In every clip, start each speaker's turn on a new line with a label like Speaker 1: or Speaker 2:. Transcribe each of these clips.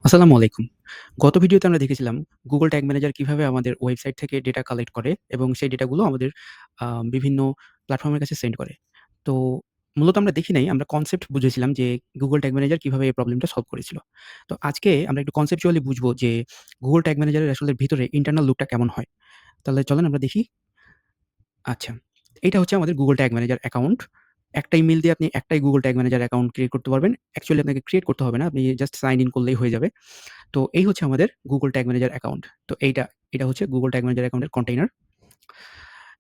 Speaker 1: আসসালামু আলাইকুম। গত ভিডিওতে আমরা দেখেছিলাম Google Tag Manager কিভাবে আমাদের ওয়েবসাইট থেকে ডেটা কালেক্ট করে এবং সেই ডেটাগুলো আমাদের আ বিভিন্ন প্ল্যাটফর্মের কাছে সেন্ড করে। তো মূলত আমরা দেখি নাই, আমরা কনসেপ্ট বুঝেছিলাম যে Google Tag Manager কিভাবে এই প্রবলেমটা সলভ করেছিল। তো আজকে আমরা একটু কনসেপচুয়ালি বুঝবো যে Google Tag Manager এর আসলে ভিতরে ইন্টারনাল লুকটা কেমন হয়। তাহলে চলেন আমরা দেখি। আচ্ছা, এইটা হচ্ছে আমাদের Google Tag Manager অ্যাকাউন্ট। একটা ইমেইল দিয়ে আপনি একটাই Google Tag Manager account create করতে পারবেন। অ্যাকচুয়ালি আপনাকে ক্রিয়েট করতে হবে না। আপনি জাস্ট সাইন ইন করলেই হয়ে যাবে। তো এই হচ্ছে আমাদের Google Tag Manager অ্যাকাউন্ট। তো এটা হচ্ছে Google Tag Manager অ্যাকাউন্টের কন্টেইনার,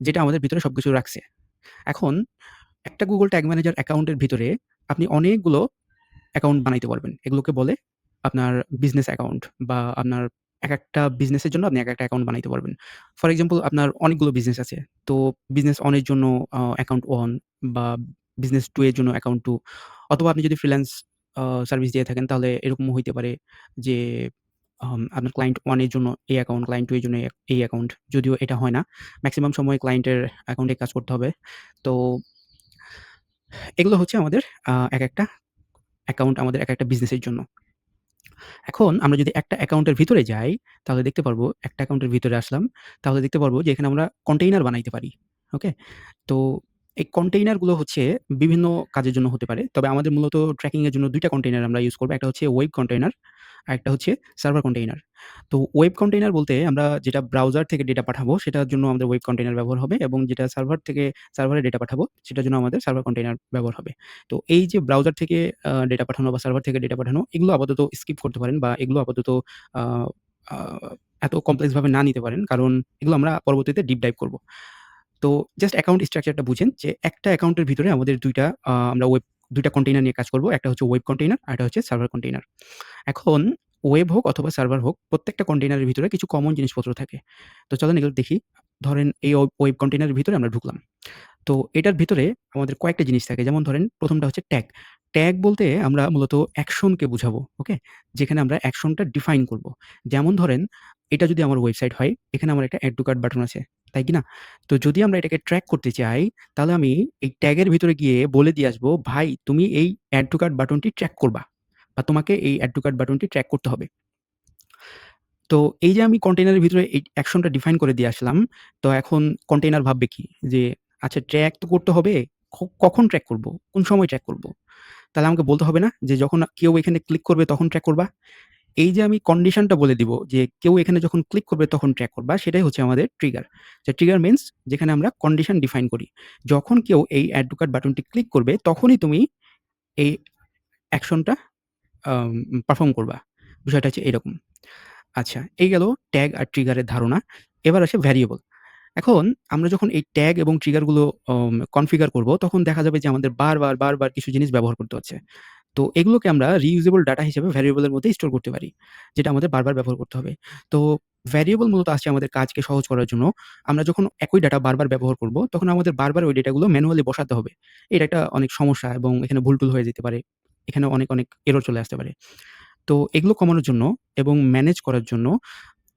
Speaker 1: যেটা আমাদের ভিতরে সবকিছু রাখছে। এখন একটা Google Tag Manager অ্যাকাউন্টের ভিতরে আপনি অনেকগুলো অ্যাকাউন্ট বানাইতে পারবেন। এগুলোকে বলে আপনার বিজনেস অ্যাকাউন্ট, বা আপনার একেকটা বিজনেসের জন্য আপনি একেকটা অ্যাকাউন্ট বানাইতে পারবেন। ফর এক্সাম্পল, আপনার অনেকগুলো বিজনেস আছে। তো বিজনেস 1 এর জন্য অ্যাকাউন্ট 1, বা বিজনেস 2 এর জন্য অ্যাকাউন্ট 2, অথবা আপনি যদি ফ্রিল্যান্স সার্ভিস দিয়ে থাকেন তাহলে এরকমও হইতে পারে যে আপনার ক্লায়েন্ট 1 এর জন্য এই অ্যাকাউন্ট, ক্লায়েন্ট 2 এর জন্য এই অ্যাকাউন্ট। যদিও এটা হয় না। মেক্সিমাম সময় ক্লায়েন্টের অ্যাকাউন্টে কাজ করতে হবে। তো এগুলো হচ্ছে আমাদের একেকটা অ্যাকাউন্ট আমাদের একেকটা বিজনেসের জন্য। এখন আমরা যদি একটা অ্যাকাউন্টের ভিতরে যাই, তাহলে দেখতে পারবো, একটা অ্যাকাউন্টের ভিতরে আসলাম, তাহলে দেখতে পারবো যে এখানে আমরা কন্টেইনার বানাইতে পারি। ওকে? তো এই কন্টেইনার গুলো হচ্ছে বিভিন্ন কাজের জন্য হতে পারে। তবে আমাদের মূলত ট্র্যাকিং এর জন্য ২ টা কন্টেইনার আমরা ইউজ করব। একটা হচ্ছে ওয়েব কন্টেইনার, আরেকটা হচ্ছে সার্ভার কন্টেইনার। তো ওয়েব কন্টেইনার বলতে আমরা যেটা ব্রাউজার থেকে ডেটা পাঠাবো সেটার জন্য আমাদের ওয়েব কন্টেইনার ব্যবহার হবে, এবং যেটা সার্ভার থেকে সার্ভারে ডেটা পাঠাবো সেটার জন্য আমাদের সার্ভার কন্টেইনার ব্যবহার হবে। তো এই যে ব্রাউজার থেকে ডেটা পাঠানো বা সার্ভার থেকে ডেটা পাঠানো, এগুলো আপাতত স্কিপ করতে পারেন, বা এগুলো আপাতত আ আ এত কমপ্লেক্স ভাবে না নিতে পারেন। কারণ এগুলো আমরা পরবর্তীতে ডিপ ডাইভ করব। তো জাস্ট অ্যাকাউন্ট স্ট্রাকচারটা বুঝেন যে একটা অ্যাকাউন্টের ভিতরে আমাদের ২ টা আমরা ২ টা কন্টেইনার নিয়ে কাজ করব। একটা হচ্ছে ওয়েব কন্টেইনার, আরেকটা হচ্ছে সার্ভার কন্টেইনার। এখন ওয়েব হোক অথবা সার্ভার হোক, প্রত্যেকটা কন্টেইনারের ভিতরে কিছু কমন জিনিসপত্র থাকে। তো চলেন এগুলো দেখি। ধরেন এই ওয়েব কন্টেইনারের ভিতরে আমরা ঢুকলাম। তো এটার ভিতরে আমাদের কয়েকটা জিনিস থাকে। যেমন ধরেন ১ম টা হচ্ছে ট্যাগ। ট্যাগ বলতে আমরা মূলত অ্যাকশনকে বুঝাবো। ওকে? যেখানে আমরা অ্যাকশনটা ডিফাইন করব। যেমন ধরেন, এটা যদি আমার ওয়েবসাইট হয়, এখানে আমার একটা এড টু কার্ট বাটন আছে। তাই কি না? তো যদি আমরা এটাকে ট্র্যাক করতে চাই, তাহলে আমি এই ট্যাগের ভিতরে গিয়ে বলে দিয়ে আসবো, "ভাই, তুমি এই এড টু কার্ট বাটনটি ট্র্যাক করবা, বা তোমাকে এই এড টু কার্ট বাটনটি ট্র্যাক করতে হবে।" তো এই যে আমি কন্টেইনারের ভিতরে এই অ্যাকশনটা ডিফাইন করে দিয়ে আসলাম। তো এখন কন্টেইনার ভাববে কি? যে আচ্ছা, ট্র্যাক তো করতে হবে। কখন ট্র্যাক করব? কোন সময় ট্র্যাক করব? তাহলে আমাকে বলতে হবে না যে যখন কেউ এখানে ক্লিক করবে তখন ট্র্যাক করবা? এই যে আমি কন্ডিশনটা বলে দিব যে কেউ এখানে যখন ক্লিক করবে তখন ট্র্যাক করবা, সেটাই হচ্ছে আমাদের ট্রিগার। যে ট্রিগার মিনস যেখানে আমরা কন্ডিশন ডিফাইন করি। যখন কেউ এই এড টু কার্ট বাটনটি ক্লিক করবে তখনই তুমি এই অ্যাকশনটা আম পারফর্ম করবা। বিষয়টা হচ্ছে এরকম। আচ্ছা, এই গেল ট্যাগ আর ট্রিগারের ধারণা। এবার আসে ভ্যারিয়েবল। এখন আমরা যখন এই ট্যাগ এবং ট্রিগার গুলো কনফিগার করব, তখন দেখা যাবে যে আমাদের বারবার কিছু জিনিস ব্যবহার করতে হচ্ছে। তো এগুলোকে আমরা রিইউজেবল ডাটা হিসেবে ভ্যারিয়েবলের মধ্যে স্টোর করতে পারি। যেটা আমাদের বারবার ব্যবহার করতে হবে। তো ভ্যারিয়েবল মূলত আসছে আমাদের কাজকে সহজ করার জন্য। আমরা যখন একই ডাটা বারবার ব্যবহার করব, তখন আমাদের বারবার ওই ডেটাগুলো ম্যানুয়ালি বসাতে হবে। এটা একটা অনেক সমস্যা, এবং এখানে ভুল-টুল হয়ে যেতে পারে। এখানে অনেক এরর চলে আসতে পারে। তো এগুলো কমানোর জন্য এবং ম্যানেজ করার জন্য,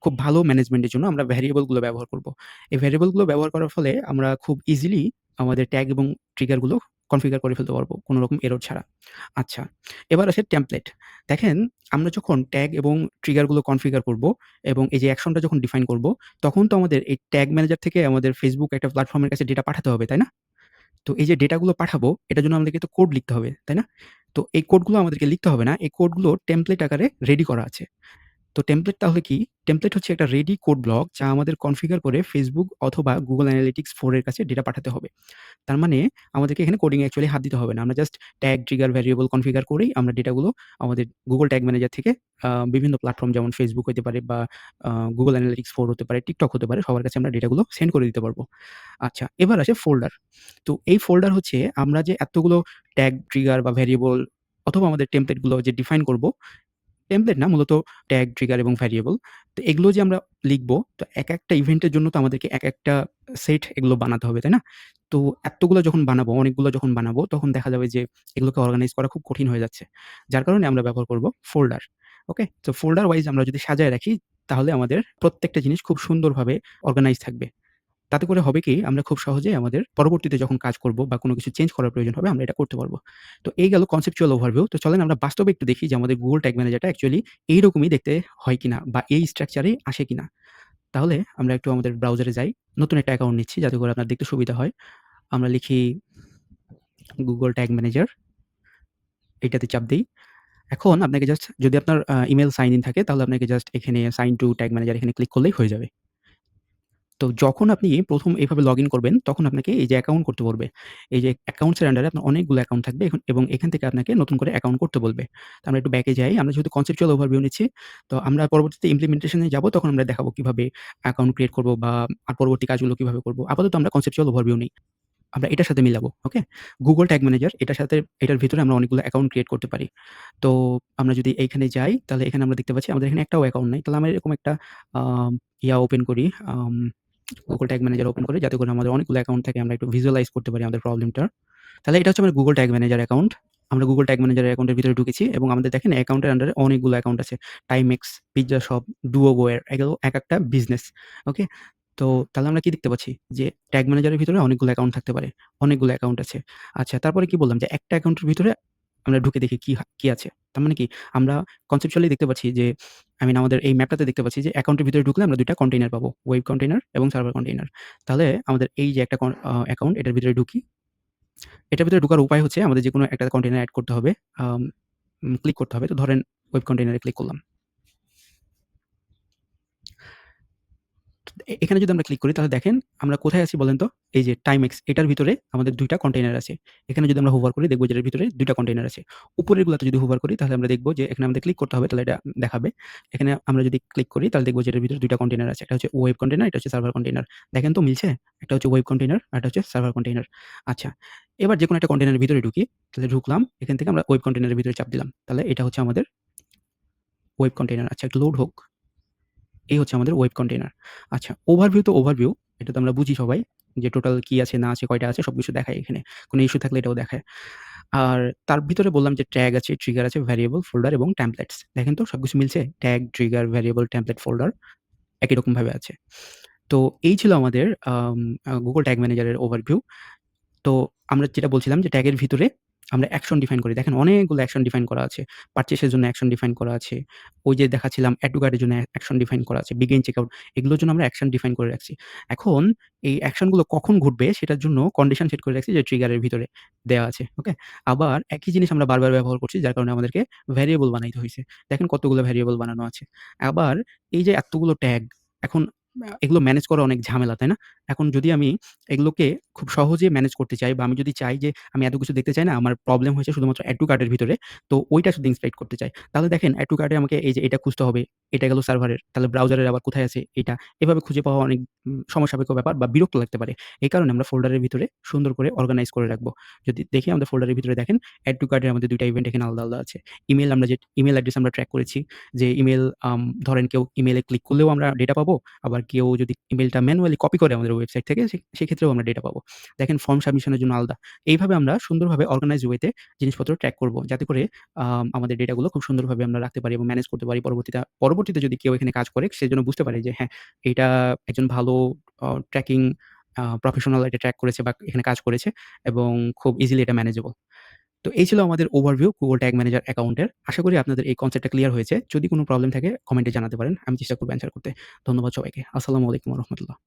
Speaker 1: খুব ভালো ম্যানেজমেন্টের জন্য আমরা ভ্যারিয়েবল গুলো ব্যবহার করব। এই ভ্যারিয়েবল গুলো ব্যবহার করার ফলে আমরা খুব ইজিলি আমাদের ট্যাগ এবং ট্রিগার গুলো কনফিগার করে ফেলতে পারব, কোন রকম এরর ছাড়া। আচ্ছা, এবার আসে টেমপ্লেট। দেখেন, আমরা যখন ট্যাগ এবং ট্রিগার গুলো কনফিগার করব এবং এই যে অ্যাকশনটা যখন ডিফাইন করব, তখন তো আমাদের এই ট্যাগ ম্যানেজার থেকে আমাদের Facebook একটা প্ল্যাটফর্মের কাছে ডেটা পাঠাতে হবে, তাই না? তো এই যে ডেটাগুলো পাঠাবো, এটার জন্য আমাদেরকে তো কোড লিখতে হবে, তাই না? তো এই কোডগুলো আমাদেরকে লিখতে হবে না। এই কোডগুলো টেমপ্লেট আকারে রেডি করা আছে। তো টেমপ্লেট তাহলে কি? টেমপ্লেট হচ্ছে একটা রেডি কোড ব্লক, যা আমাদের কনফিগার করে Facebook অথবা Google Analytics 4 এর কাছে ডেটা পাঠাতে হবে। তার মানে আমাদেরকে এখানে কোডিং এ অ্যাকচুয়ালি হাত দিতে হবে না। আমরা just tag, trigger, variable configure করেই আমরা ডেটাগুলো আমাদের Google Tag Manager থেকে বিভিন্ন প্ল্যাটফর্ম, যেমন Facebook হইতে পারে, বা আ Google Analytics 4 হতে পারে, TikTok হতে পারে, সবার কাছে আমরা ডেটাগুলো সেন্ড করে দিতে পারবো। আচ্ছা, এবার আসে ফোল্ডার। তো এই ফোল্ডার হচ্ছে আমরা যে এতগুলো ট্যাগ, ট্রিগার বা ভ্যারিয়েবল অথবা আমাদের টেমপ্লেট গুলো যে ডিফাইন করব, টেমপ্লেট না, মূলত ট্যাগ, ট্রিগার এবং ভ্যারিয়েবল। তো এগুলো যে আমরা লিখব, তো একেকটা ইভেন্টের জন্য তো আমাদেরকে একেকটা সেট এগুলো বানাতে হবে, তাই না? তো এতগুলো যখন বানাবো, অনেকগুলো যখন বানাবো, তখন দেখা যাবে যে এগুলোকে অর্গানাইজ করা খুব কঠিন হয়ে যাচ্ছে। যার কারণে আমরা ব্যবহার করব ফোল্ডার। ওকে? তো ফোল্ডার ওয়াইজ আমরা যদি সাজায় রাখি, তাহলে আমাদের প্রত্যেকটা জিনিস খুব সুন্দরভাবে অর্গানাইজ থাকবে। তাতে করে হবে কি আমরা খুব সহজেই আমাদের পরবর্তীতে যখন কাজ করব বা কোনো কিছু চেঞ্জ করার প্রয়োজন হবে আমরা এটা করতে পারব। তো এই গেল কনসেপচুয়াল ওভারভিউ। তো চলেন আমরা বাস্তবে একটু দেখি যে আমাদের Google Tag Manager টা অ্যাকচুয়ালি এইরকমই দেখতে হয় কিনা বা এই স্ট্রাকচারেই আসে কিনা। তাহলে আমরা একটু আমাদের ব্রাউজারে যাই। নতুন একটা অ্যাকাউন্ট নিচ্ছি যাতে করে আপনার দেখতে সুবিধা হয়। আমরা লিখি Google Tag Manager, এটাতে চাপ দেই। এখন আপনাকে জাস্ট যদি আপনার ইমেইল সাইন ইন থাকে তাহলে আপনাকে জাস্ট এখানে সাইন টু ট্যাগ ম্যানেজার এখানে ক্লিক করলেই হয়ে যাবে। তো যখন আপনি ১ম এভাবে লগইন করবেন তখন আপনাকে এই যে অ্যাকাউন্ট করতে বলবে। এই যে অ্যাকাউন্টস এর আন্ডারে আপনার অনেকগুলো অ্যাকাউন্ট থাকবে এবং এখান থেকে আপনাকে নতুন করে অ্যাকাউন্ট করতে বলবে। তো আমরা একটু ব্যাকে যাই। আমরা যেহেতু কনসেপচুয়াল ওভারভিউ নিচ্ছি, তো আমরা পরবর্তীতে ইমপ্লিমেন্টেশন এ যাবো তখন আমরা দেখাবো কিভাবে অ্যাকাউন্ট ক্রিয়েট করব বা পরবর্তী কাজগুলো কিভাবে করব। আপাতত আমরা কনসেপচুয়াল ওভারভিউ নেই। আমরা এটার সাথে মিলাবো। ওকে? Google Tag Manager এটার সাথে এটার ভিতরে আমরা অনেকগুলো অ্যাকাউন্ট ক্রিয়েট করতে পারি। তো আমরা যদি এইখানে যাই তাহলে এখানে আমরা দেখতে পাচ্ছি আমাদের এখানে একটাও অ্যাকাউন্ট নাই। তাহলে আমরা এরকম একটা আম ওপেন করি। Google Tag Manager ওপেন করি যাতে করে আমাদের অনেকগুলো অ্যাকাউন্ট থাকে আমরা একটু ভিজুয়ালাইজ করতে পারি আমাদের প্রবলেমটা। তাহলে এটা হচ্ছে আমার Google Tag Manager অ্যাকাউন্ট। আমরা Google Tag Manager অ্যাকাউন্টের ভিতরে ঢুকেছি এবং আমাদের দেখেন অ্যাকাউন্টের আন্ডারে অনেকগুলো অ্যাকাউন্ট আছে। Timex, Pizza Shop, Duogo-Ware এগুলো একেকটা বিজনেস। ওকে? তো তাহলে আমরা কি দেখতে পাচ্ছি যে ট্যাগ ম্যানেজারের ভিতরে অনেকগুলো অ্যাকাউন্ট থাকতে পারে। অনেকগুলো অ্যাকাউন্ট আছে। আচ্ছা তারপরে কি বললাম যে একটা অ্যাকাউন্টের ভিতরে আমরা ঢুকে দেখি কি আছে। তার মানে কি আমরা কনসেপচুয়ালি দেখতে পাচ্ছি যে আমাদের এই ম্যাপটাতে দেখতে পাচ্ছি যে অ্যাকাউন্টের ভিতরে ঢুকলে আমরা ২ টা কন্টেইনার পাবো। ওয়েব কন্টেইনার এবং সার্ভার কন্টেইনার। তাহলে আমাদের এই যে একটা অ্যাকাউন্ট এটার ভিতরে ঢুকি। এটার ভিতরে ঢোকার উপায় হচ্ছে আমাদের যেকোনো একটা কন্টেইনার এড করতে হবে। আম ক্লিক করতে হবে। তো ধরেন ওয়েব কন্টেইনারে ক্লিক করলাম। এখানে যদি আমরা ক্লিক করি তাহলে দেখেন আমরা কোথায় আছি বলেন তো? এই যে টাইমেক্স এটার ভিতরে আমাদের ২ টা কন্টেইনার আছে। এখানে যদি আমরা হোভার করি দেখব যে এটার ভিতরে ২ টা কন্টেইনার আছে। উপরেরগুলাতে যদি হোভার করি তাহলে আমরা দেখব যে এখানে আমাদের ক্লিক করতে হবে তাহলে এটা দেখাবে। এখানে আমরা যদি ক্লিক করি তাহলে দেখব যে এটার ভিতরে ২ টা কন্টেইনার আছে। একটা হচ্ছে ওয়েব কন্টেইনার, এটা হচ্ছে সার্ভার কন্টেইনার। দেখেন তো মিলছে? একটা হচ্ছে ওয়েব কন্টেইনার, আরেকটা হচ্ছে সার্ভার কন্টেইনার। আচ্ছা, এবার যেকোনো একটা কন্টেইনারের ভিতরে ঢুকি। তাহলে ঢুকলাম। এখান থেকে আমরা ওয়েব কন্টেইনারের ভিতরে চাপ দিলাম। তাহলে এটা হচ্ছে আমাদের ওয়েব কন্টেইনার। আচ্ছা একটু লোড হোক। এই হচ্ছে আমাদের ওয়েব কন্টেইনার। আচ্ছা ওভারভিউ তো ওভারভিউ। এটা তো আমরা বুঝি সবাই যে টোটাল কি আছে না আছে, কয়টা আছে সবকিছু দেখায় এখানে। কোনো ইস্যু থাকলে এটাও দেখায়। আর তার ভিতরে বললাম যে ট্যাগ আছে, ট্রিগার আছে, ভ্যারিয়েবল, ফোল্ডার এবং টেমপ্লেটস। দেখেন তো সবকিছু মিলছে? Tag, trigger, variable, template, folder একই রকমভাবে আছে। তো এই ছিল আমাদের Google Tag Manager এর ওভারভিউ। তো আমরা যেটা বলছিলাম যে ট্যাগের ভিতরে আমরা অ্যাকশন ডিফাইন করি। দেখেন অনেকগুলো অ্যাকশন ডিফাইন করা আছে। পারচেজ এর জন্য অ্যাকশন ডিফাইন করা আছে। ওই যে দেখাচ্ছিলাম এড টু কার্ট এর জন্য অ্যাকশন ডিফাইন করা আছে। বিগিন চেকআউট এগুলোর জন্য আমরা অ্যাকশন ডিফাইন করে রাখছি। এখন এই অ্যাকশন গুলো কখন ঘটবে সেটার জন্য কন্ডিশন সেট করে রাখছি যে ট্রিগার এর ভিতরে দেয়া আছে। ওকে? আবার একই জিনিস আমরা বারবার ব্যবহার করছি যার কারণে আমাদেরকে ভেরিয়েবল বানাইতে হইছে। দেখেন কতগুলো ভেরিয়েবল বানানো আছে। আবার এই যে এতগুলো ট্যাগ এখন এগুলো ম্যানেজ করা অনেক ঝামেলা, তাই না? এখন যদি আমি এগুলোকে খুব সহজে ম্যানেজ করতে চাই বা আমি যদি চাই যে আমি এত কিছু দেখতে চাই না, আমার প্রবলেম হয়েছে শুধুমাত্র এড টু কার্ট এর ভিতরে। তো ওইটা শুধু ইন্সপেক্ট করতে চাই। তাহলে দেখেন এড টু কার্ট এ আমাকে এই যে এটা খুঁজতে হবে। এটা গেল সার্ভারের। তাহলে ব্রাউজারের আবার কোথায় আছে এটা। এভাবে খুঁজে পাওয়া অনেক সময় সাপেক্ষ ব্যাপার বা বিরক্ত লাগতে পারে। এই কারণে আমরা ফোল্ডারের ভিতরে সুন্দর করে অর্গানাইজ করে রাখবো। যদি দেখি আমাদের ফোল্ডারের ভিতরে দেখেন এড টু কার্ট এর আমাদের ২ টা ইভেন্ট এখানে আলাদা আছে। ইমেইল আমরা যে ইমেইল অ্যাড্রেস আমরা ট্র্যাক করেছি যে ইমেইল ধরেন কেউ ইমেইলে ক্লিক করলেও আমরা ডেটা পাবো। আবার কেউ যদি ইমেইলটা ম্যানুয়ালি কপি করে আমাদের ওয়েবসাইট থেকে সেক্ষেত্রেও আমরা ডেটা পাবো। দেখেন ফর্ম সাবমিশন এর জন্য আলাদা। এইভাবে আমরা সুন্দরভাবে অর্গানাইজড ওয়েতে জিনিসপত্র ট্র্যাক করব। যাতে করে আমাদের ডেটাগুলো খুব সুন্দরভাবে আমরা রাখতে পারি এবং ম্যানেজ করতে পারি। পরবর্তীতে যদি কেউ এখানে কাজ করে সে যেন বুঝতে পারে যে হ্যাঁ, এইটা একজন ভালো ট্র্যাকিং প্রফেশনাল এটা ট্র্যাক করেছে বা এখানে কাজ করেছে এবং খুব ইজিলি এটা ম্যানেজেবল। তো এই ছিল আমাদের ওভারভিউ Google Tag Manager অ্যাকাউন্টের। আশা করি আপনাদের এই কনসেপ্টটা ক্লিয়ার হয়েছে। যদি কোনো প্রবলেম থাকে কমেন্টে জানাতে পারেন। আমি চেষ্টা করব অ্যান্সার করতে। ধন্যবাদ সবাইকে। আসসালামু আলাইকুম ওয়া রাহমাতুল্লাহ।